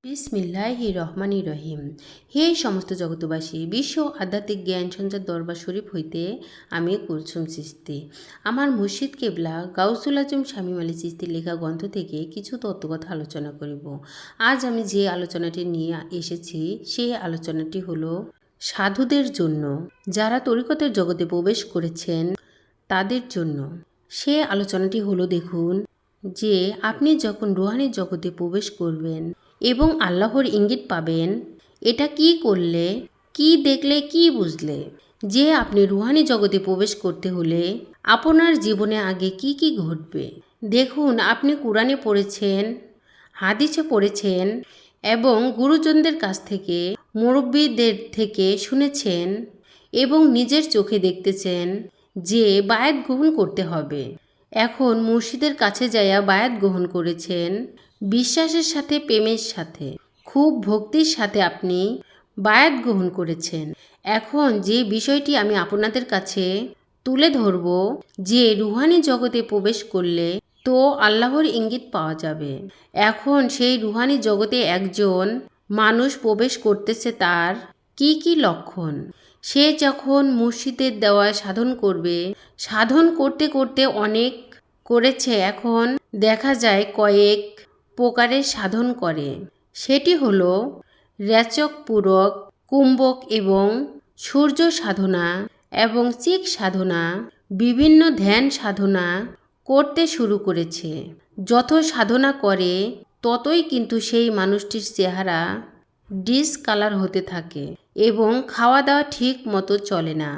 বিসমিল্লাহির রহমানির রহিম। হে সমস্ত জগতবাসী, বিশ্ব আধ্যাত্মিক জ্ঞান সঞ্চার দরবার শরীফ হইতে আমি কুলসুম চিশতি আমার মুর্শিদ কেবলা গাউসুল আজম শামীম আলী চিশতির লেখা গ্রন্থ থেকে কিছু তত্ত্বকথা আলোচনা করিব। আজ আমি যে আলোচনাটি নিয়ে এসেছি সেই আলোচনাটি হলো সাধুদের জন্য, যারা তরিকতের জগতে প্রবেশ করেছেন তাদের জন্য। সে আলোচনাটি হলো, দেখুন যে আপনি যখন রুহানির জগতে প্রবেশ করবেন এবং আল্লাহর ইঙ্গিত পাবেন, এটা কি করলে, কি দেখলে, কি বুঝলে, যে আপনি রুহানি জগতে প্রবেশ করতে হলে আপনার জীবনে আগে কি কি ঘটবে। দেখুন, আপনি কোরআনে পড়েছেন, হাদিসে পড়েছেন এবং গুরুজনদের কাছ থেকে, মুরব্বীদের থেকে শুনেছেন এবং নিজের চোখে দেখতেছেন যে বায়াত গ্রহণ করতে হবে। এখন মুর্শিদের কাছে যাইয়া বায়াত গ্রহণ করেছেন, বিশ্বাসের সাথে, প্রেমের সাথে, খুব ভক্তির সাথে আপনি বায়াত গ্রহণ করেছেন। এখন যে বিষয়টি আমি আপনাদের কাছে তুলে ধরব, যে রুহানি জগতে প্রবেশ করলে তো আল্লাহর ইঙ্গিত পাওয়া যাবে। এখন সেই রুহানি জগতে একজন মানুষ প্রবেশ করতেছে, তার কি কি লক্ষণ। সে যখন মুর্শিদের দেওয়া সাধন করবে, সাধন করতে করতে অনেক করেছে, এখন দেখা যায় কয়েক প্রকারের সাধন করে। সেটি হলো রেচক, পূরক, কুম্ভক এবং সূর্য সাধনা এবং চিক সাধনা, বিভিন্ন ধ্যান সাধনা করতে শুরু করেছে। যত সাধনা করে ততই কিন্তু সেই মানুষটির চেহারা ডিসকালার হতে থাকে এবং খাওয়া দাওয়া ঠিক মতো চলে না।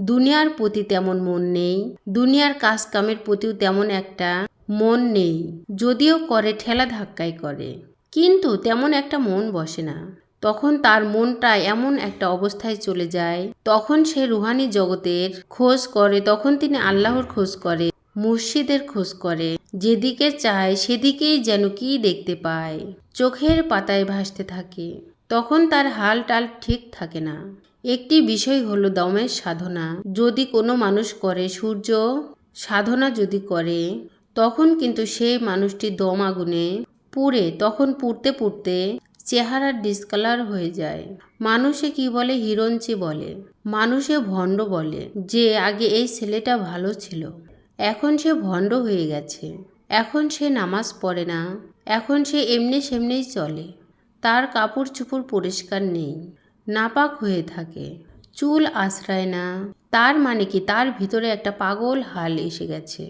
দুনিয়ার প্রতি তেমন মন নেই, দুনিয়ার কাজ কামের প্রতিও তেমন একটা মন নেই, যদিও করে ঠেলা ধাক্কাই করে, কিন্তু তেমন একটা মন বসে না। তখন তার মনটা এমন একটা অবস্থায় চলে যায়, তখন সে রুহানি জগতের খোঁজ করে, তখন তিনি আল্লাহর খোঁজ করে, মুর্শিদের খোঁজ করে, যেদিকে চায় সেদিকেই যেন কি দেখতে পায়, চোখের পাতায় ভাসতে থাকে। তখন তার হাল টাল ঠিক থাকে না। একটি বিষয় হলো দমের সাধনা। যদি কোনো মানুষ করে, সূর্য সাধনা যদি করে, তখন কিন্তু সেই মানুষটি দম আগুনে পুড়ে, তখন পুড়তে পুড়তে চেহারা ডিসকালার হয়ে যায়। মানুষে কি বলে, হিরঞ্চি বলে, মানুষে ভণ্ড বলে, যে আগে এই ছেলেটা ভালো ছিল, এখন সে ভণ্ড হয়ে গেছে, এখন সে নামাজ পড়ে না, এখন সে এমনি সেমনিই চলে, তার কাপড় চোপড় পরিষ্কার নেই, নাপাক হয়ে থাকে, চুল আশ্রায় না। তার মানে কি, তার ভিতরে একটা পাগল হাল এসে গেছে,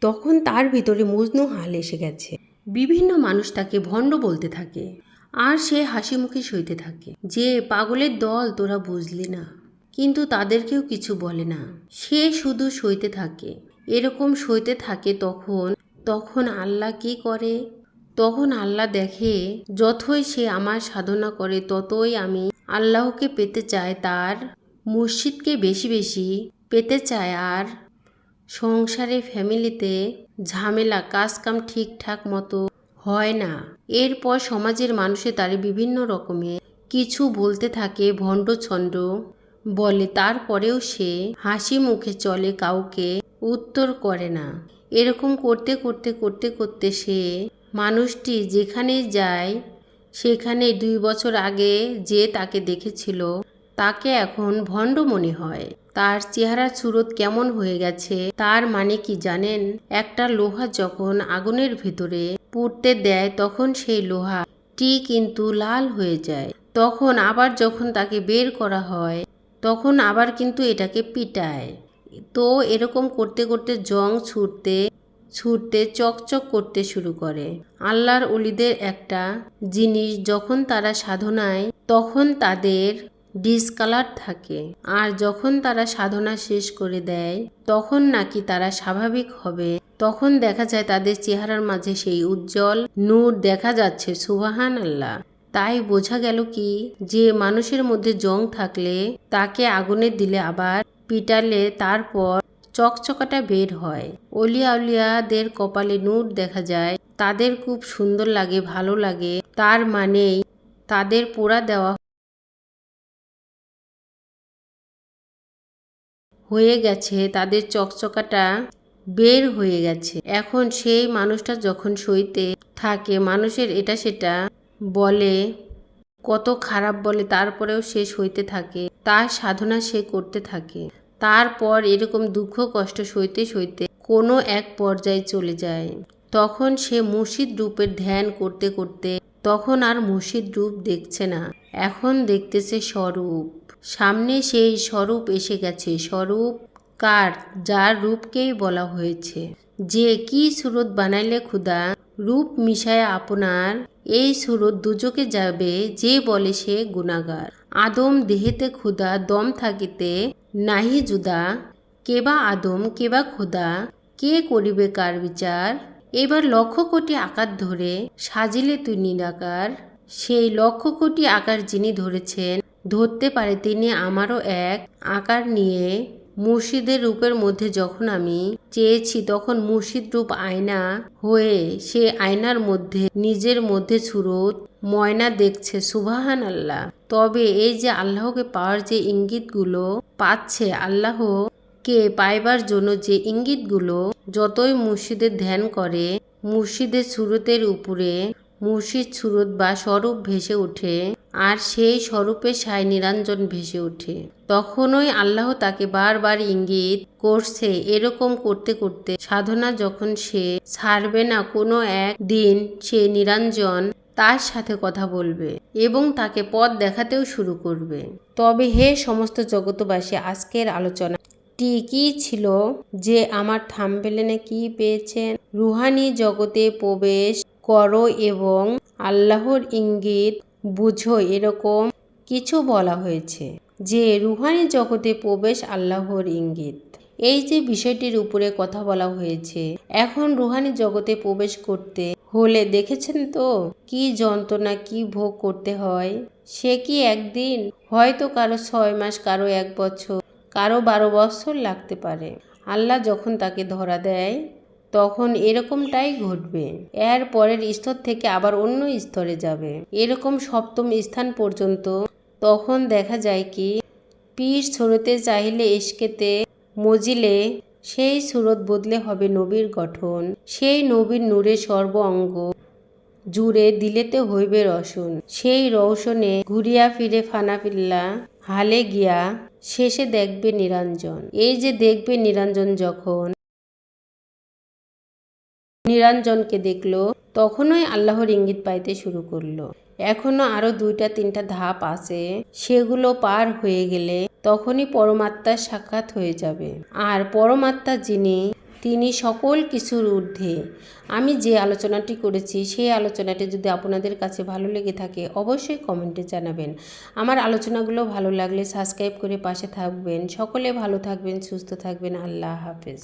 তখন তার ভিতরে মজনু হাল এসে গেছে। বিভিন্ন মানুষ তাকে ভণ্ড বলতে থাকে, আর সে হাসি মুখে সইতে থাকে, যে পাগলের দল, তোরা বুঝলি না, কিন্তু তাদেরকেও কিছু বলে না, সে শুধু সইতে থাকে। এরকম সইতে থাকে, তখন আল্লাহ কি করে, তখন আল্লাহ দেখে যতই সে আমার সাধনা করে ততই আমি আল্লাহকে পেতে চাই, তার মুর্শিদকে বেশি বেশি পেতে চায়, আর সংসারে, ফ্যামিলিতে ঝামেলা, কাজকাম ঠিকঠাক মতো হয় না। এরপর সমাজের মানুষে তারে বিভিন্ন রকমের কিছু বলতে থাকে, ভণ্ড ছন্ড বলে, তারপরেও সে হাসি মুখে চলে, কাউকে উত্তর করে না। এরকম করতে করতে করতে করতে সে মানুষটি যেখানে যায়, সেখানে 2 বছর আগে যে তাকে দেখেছিল তাকে এখন ভণ্ড মনে হয়। তার চেহারা সুরত কেমন হয়ে গেছে, তার মানে কি জানেন? একটা লোহা যখন আগুনের ভেতরে পুড়তে দেয়, তখন সেই লোহাটি কিন্তু লাল হয়ে যায়। তখন আবার যখন তাকে বের করা হয়, তখন আবার কিন্তু এটাকে পিটায়। তো এরকম করতে করতে জং ছুটতে ছুটতে চকচক করতে শুরু করে। আল্লাহর ওলিদের একটা জিনিস, যখন তারা সাধনায়, তখন তাদের ডিসকালার থাকে, আর যখন তারা সাধনা শেষ করে দেয়, তখন নাকি তারা স্বাভাবিক হবে, তখন দেখা যায় তাদের চেহারার মাঝে সেই উজ্জ্বল নূর দেখা যাচ্ছে। সুবহান আল্লাহ। তাই বোঝা গেল কি, যে মানুষের মধ্যে জং থাকলে তাকে আগুনে দিলে, আবার পিটালে, তারপর চকচকাটা বের হয়। অলিয়া উলিয়াদের কপালে নূর দেখা যায়, তাদের খুব সুন্দর লাগে, ভালো লাগে, তার মানেই তাদের পোড়া দেওয়া হয়ে গেছে, তাদের চকচকাটা বের হয়ে গেছে। এখন সেই মানুষটা যখন সইতে থাকে, মানুষের এটা সেটা বলে, কত খারাপ বলে, তারপরেও সে সইতে থাকে, তার সাধনা সে করতে থাকে। তারপর এরকম দুঃখ কষ্ট সইতে সইতে কোনো এক পর্যায়ে চলে যায়। তখন সে মুর্শিদ রূপের ধ্যান করতে করতে তখন আর মুর্শিদ রূপ দেখছে না, এখন দেখতেছে স্বরূপ। সামনে সেই স্বরূপ এসে গেছে। স্বরূপ কার? যার রূপকেই বলা হয়েছে যে কি সুরত বানাইলে খুদা রূপ মিশায় আপনার, এই সুরত দুজকে যাবে যে বলে সে গুনাগার। আদম দেহেতে খুদা দম থাকিতে নাহি জুদা, কেবা আদম কেবা খুদা, কে করিবে কার বিচার। এবার লক্ষ কোটি আকার ধরে সাজিলে তুই নিরাকার, সেই লক্ষ কোটি আকার যিনি ধরেছেন, ধরতে পারে তিনি আমারও এক আকার নিয়ে। মুর্শিদের রূপের মধ্যে যখন আমি চেয়েছি, তখন মুর্শিদ রূপ আয়না হয়ে সে আয়নার মধ্যে নিজের মধ্যে সুরত ময়না দেখছে। সুবহান আল্লাহ। তবে এই যে আল্লাহকে পাওয়ার যে ইঙ্গিতগুলো পাচ্ছে, আল্লাহকে পাইবার জন্য যে ইঙ্গিতগুলো, যতই মুর্শিদের ধ্যান করে, মুর্শিদের সুরতের উপরে মুর্শিদ সুরত বা স্বরূপ ভেসে ওঠে, আর সেই স্বরূপের সায় নিরঞ্জন ভেসে ওঠে, তখনই আল্লাহ তাকে বারবার ইঙ্গিত করছে। এরকম করতে করতে সাধনা যখন সে ছাড়বে না, কোনো এক দিন সে নিরঞ্জন তার সাথে কথা বলবে এবং তাকে পথ দেখাতেও শুরু করবে। তবে হে সমস্ত জগতবাসী, আজকের আলোচনা কি ছিল যে আমার থাম্বনেইলে কি পেয়েছেন? রুহানি জগতে প্রবেশ করো এবং আল্লাহর ইঙ্গিত বুঝো, এরকম কিছু বলা হয়েছে যে রুহানি জগতে প্রবেশ আল্লাহর ইঙ্গিত। এই যে বিষয়টির উপরে কথা বলা হয়েছে, এখন রুহানি জগতে প্রবেশ করতে হলে দেখেছেন তো কি যন্ত্রণা, কি ভোগ করতে হয়। সে কি একদিন? হয়তো কারো 6 মাস, কারো 1 বছর, কারো 12 বছর লাগতে পারে। আল্লাহ যখন তাকে ধরা দেয় তখন এরকমটাই ঘটবে। এর পরের স্তর থেকে আবার অন্য স্তরে যাবে, এরকম 7ম স্থান পর্যন্ত। তখন দেখা যায় কি পীর সুরতে চাহিলে ইশকেতে মজিলে সেই সুরত বদলে হবে নবীর গঠন। সেই নবীর নূরে সর্ব অঙ্গ জুড়ে দিলেতে হইবে রসন। সেই রৌশনে ঘুরিয়া ফিরে ফানাফিল্লা হালে গিয়া শেষে দেখবে নিরঞ্জন। এই যে দেখবে নিরঞ্জন, যখন নিরঞ্জনকে দেখলো তখনই আল্লাহর ইঙ্গিত পাইতে শুরু করলো। এখনো আরো 2টা-3টা ধাপ আছে, সেগুলো পার হয়ে গেলে তখনই পরমাত্মার সাক্ষাৎ হয়ে যাবে। আর পরমাত্মা যিনি, তিনি সকল কিছুর ঊর্ধ্বে। আমি যে আলোচনাটি করেছি সেই আলোচনাটি যদি আপনাদের কাছে ভালো লেগে থাকে অবশ্যই কমেন্টে জানাবেন। আমার আলোচনাগুলো ভালো লাগলে সাবস্ক্রাইব করে পাশে থাকবেন। সকলে ভালো থাকবেন, সুস্থ থাকবেন। আল্লাহ হাফেজ।